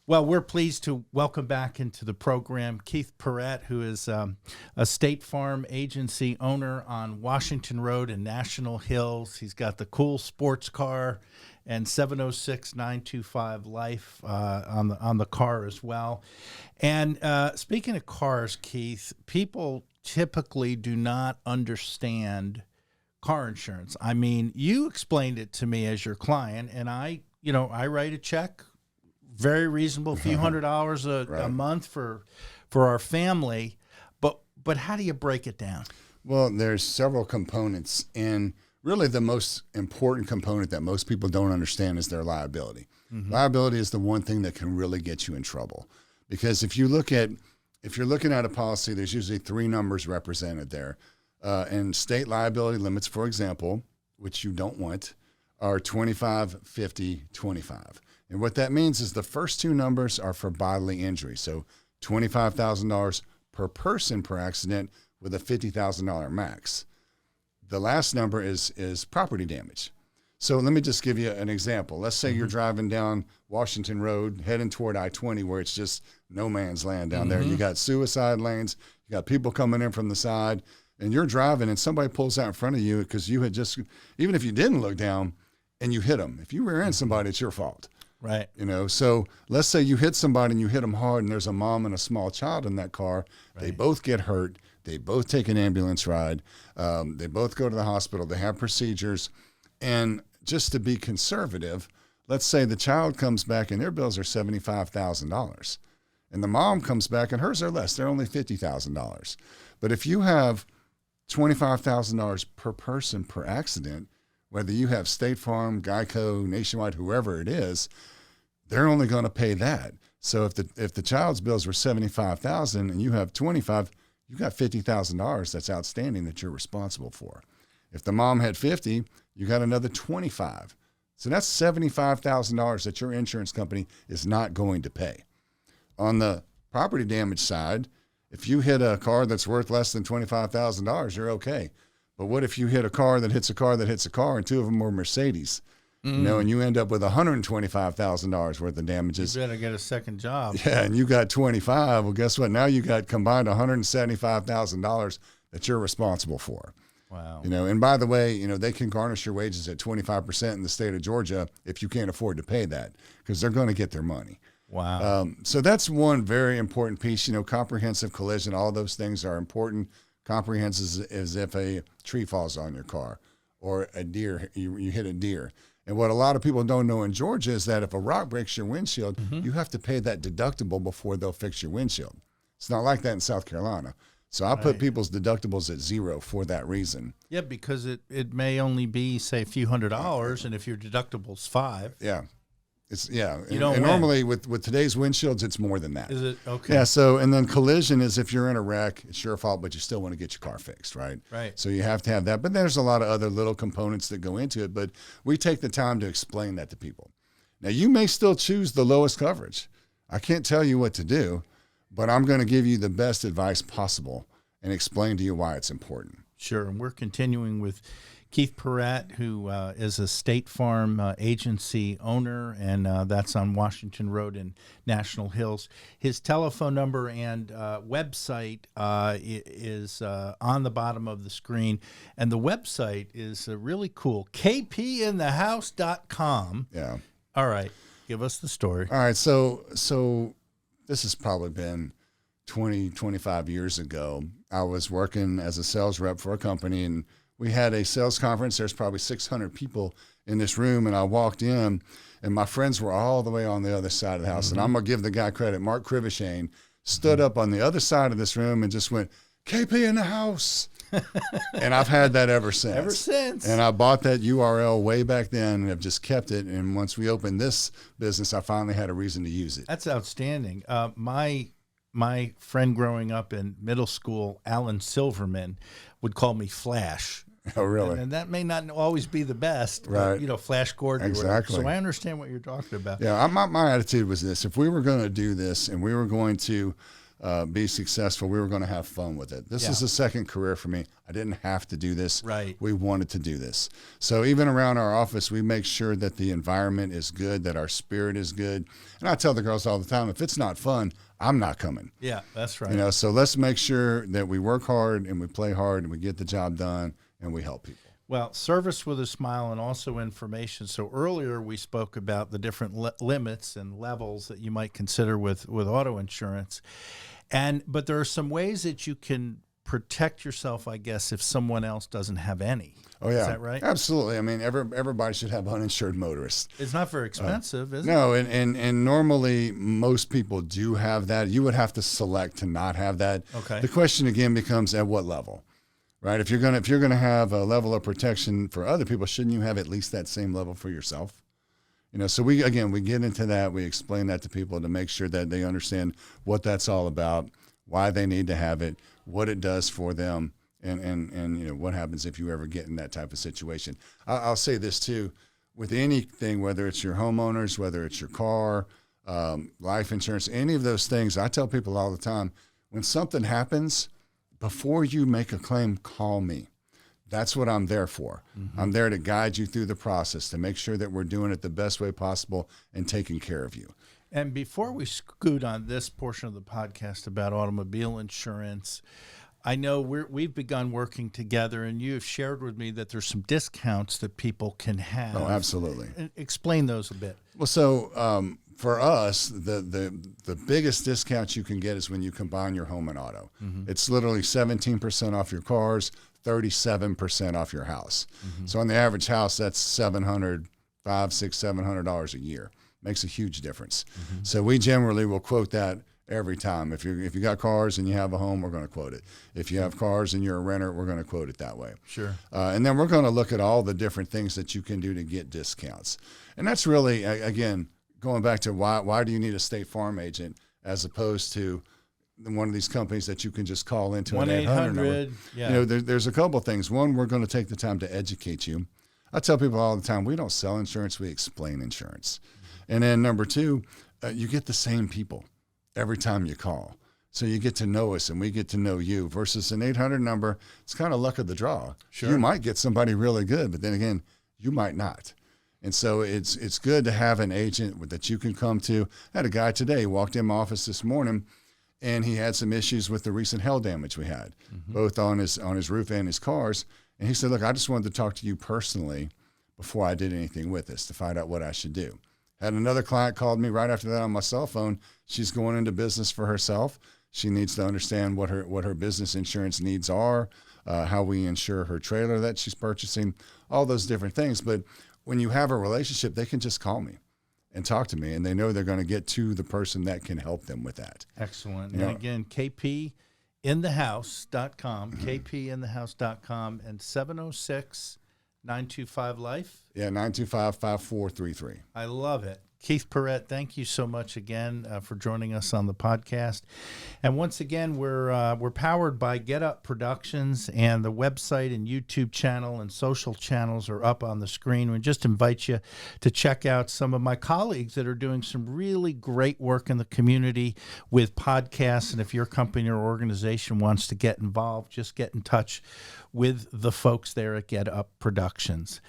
Well, we're pleased to welcome back into the program Keith Perret, who is a State Farm agency owner on Washington Road in National Hills. He's got the cool sports car and 706-925 Life on the car as well. And speaking of cars, Keith, people typically do not understand car insurance. I mean, you explained it to me as your client, and I write a check, very reasonable, a few $100s a month for our family. But how do you break it down? Well, there's several components, and really the most important component that most people don't understand is their liability. Mm-hmm. Liability is the one thing that can really get you in trouble, because if you're looking at a policy, there's usually three numbers represented there. And state liability limits, for example, which you don't want, are 25, 50, 25. And what that means is the first two numbers are for bodily injury. So $25,000 per person per accident with a $50,000 max. The last number is property damage. So let me just give you an example. Let's say you're driving down Washington Road, heading toward I-20, where it's just no man's land down there. You got suicide lanes, you got people coming in from the side, and you're driving and somebody pulls out in front of you because you had just, even if you didn't look down and you hit them, if you rear end somebody, it's your fault. Right. So let's say you hit somebody and you hit them hard and there's a mom and a small child in that car. Right. They both get hurt. They both take an ambulance ride. They both go to the hospital. They have procedures. And just to be conservative, let's say the child comes back and their bills are $75,000. And the mom comes back and hers are less. They're only $50,000. But if you have $25,000 per person per accident, whether you have State Farm, Geico, Nationwide, whoever it is, they're only going to pay that. So if the child's bills were $75,000 and you have 25, you got $50,000 that's outstanding that you're responsible for. If the mom had 50, you got another 25. So that's $75,000 that your insurance company is not going to pay. On the property damage side, if you hit a car that's worth less than $25,000, you're okay. But what if you hit a car that hits a car that hits a car, and two of them were Mercedes, and you end up with $125,000 worth of damages? You better get a second job. Yeah, and you got 25. Well, guess what? Now you got combined $175,000 that you're responsible for. Wow. And by the way, they can garnish your wages at 25% in the state of Georgia if you can't afford to pay that, because they're going to get their money. Wow. So that's one very important piece. Comprehensive collision, all those things are important. Comprehensive is if a tree falls on your car or a deer, you hit a deer. And what a lot of people don't know in Georgia is that if a rock breaks your windshield, you have to pay that deductible before they'll fix your windshield. It's not like that in South Carolina. So I put people's deductibles at zero for that reason. Yeah, because it may only be, say, a few $100s, and if your deductible's $5. Yeah. You don't and win. Normally with today's windshields, it's more than that. Is it? Okay. Yeah. So, and then collision is if you're in a wreck, it's your fault, but you still want to get your car fixed, right? Right. So you have to have that. But there's a lot of other little components that go into it, but we take the time to explain that to people. Now, you may still choose the lowest coverage. I can't tell you what to do, but I'm going to give you the best advice possible and explain to you why it's important. Sure. And we're continuing with Keith Perret, who is a State Farm agency owner, and that's on Washington Road in National Hills. His telephone number and website is on the bottom of the screen, and the website is really cool, kpinthehouse.com. Yeah. All right. Give us the story. All right. So this has probably been 20, 25 years ago. I was working as a sales rep for a company, and we had a sales conference. There's probably 600 people in this room, and I walked in, and my friends were all the way on the other side of the house. And I'm going to give the guy credit. Mark Krivishane stood up on the other side of this room and just went, KP in the house. And I've had that ever since. Ever since. And I bought that URL way back then and have just kept it. And once we opened this business, I finally had a reason to use it. That's outstanding. My friend growing up in middle school, Alan Silverman, would call me Flash. Oh, really? And that may not always be the best, right? But, Flash Gordon. Exactly. So I understand what you're talking about. Yeah, my attitude was this: if we were going to do this and we were going to be successful. We were going to have fun with it. This is a second career for me. I didn't have to do this. Right. We wanted to do this. So even around our office, we make sure that the environment is good, that our spirit is good. And I tell the girls all the time, if it's not fun, I'm not coming. Yeah, that's right. You know, so let's make sure that we work hard and we play hard and we get the job done and we help people. Well, service with a smile and also information. So earlier we spoke about the different limits and levels that you might consider with auto insurance. But there are some ways that you can protect yourself, I guess, if someone else doesn't have any. Oh, yeah. Is that right? Absolutely. I mean, everybody should have uninsured motorists. It's not very expensive, is it? No, and normally most people do have that. You would have to select to not have that. Okay. The question again becomes at what level? Right. If you're gonna have a level of protection for other people, shouldn't you have at least that same level for yourself? You know, so we get into that. We explain that to people to make sure that they understand what that's all about, why they need to have it, what it does for them, and you know what happens if you ever get in that type of situation. I'll say this too, with anything, whether it's your homeowners, whether it's your car, life insurance, any of those things. I tell people all the time, when something happens, before you make a claim, call me. That's what I'm there for. Mm-hmm. I'm there to guide you through the process, to make sure that we're doing it the best way possible and taking care of you. And before we scoot on this portion of the podcast about automobile insurance, I know we've begun working together, and you have shared with me that there's some discounts that people can have. Oh, absolutely. Explain those a bit. Well, so for us, the biggest discount you can get is when you combine your home and auto. Mm-hmm. It's literally 17% off your cars, 37% off your house. Mm-hmm. So on the average house, that's $700, $700 a year. Makes a huge difference. Mm-hmm. So we generally will quote that every time. If you got cars and you have a home, we're going to quote it. If you have cars and you're a renter, we're going to quote it that way. Sure. And then we're going to look at all the different things that you can do to get discounts. And that's really, again, going back to why do you need a State Farm agent as opposed to one of these companies that you can just call into an 800 number. Yeah. You know, there's a couple of things. One, we're going to take the time to educate you. I tell people all the time, we don't sell insurance, we explain insurance. And then number two, you get the same people every time you call. So you get to know us and we get to know you versus an 800 number. It's kind of luck of the draw. Sure. You might get somebody really good, but then again, you might not. And so it's good to have an agent that you can come to. I had a guy today walked in my office this morning, and he had some issues with the recent hail damage we had, both on his roof and his cars. And he said, look, I just wanted to talk to you personally before I did anything with this to find out what I should do. Had another client called me right after that on my cell phone. She's going into business for herself. She needs to understand what her business insurance needs are, how we insure her trailer that she's purchasing, all those different things. But when you have a relationship, they can just call me and talk to me, and they know they're going to get to the person that can help them with that. Excellent. And again, kpinthehouse.com, kpinthehouse.com, and 706-925-LIFE? Yeah, 925-5433. I love it. Keith Perret, thank you so much again for joining us on the podcast. And once again, we're powered by Get Up Productions, and the website and YouTube channel and social channels are up on the screen. We just invite you to check out some of my colleagues that are doing some really great work in the community with podcasts. And if your company or organization wants to get involved, just get in touch with the folks there at Get Up Productions.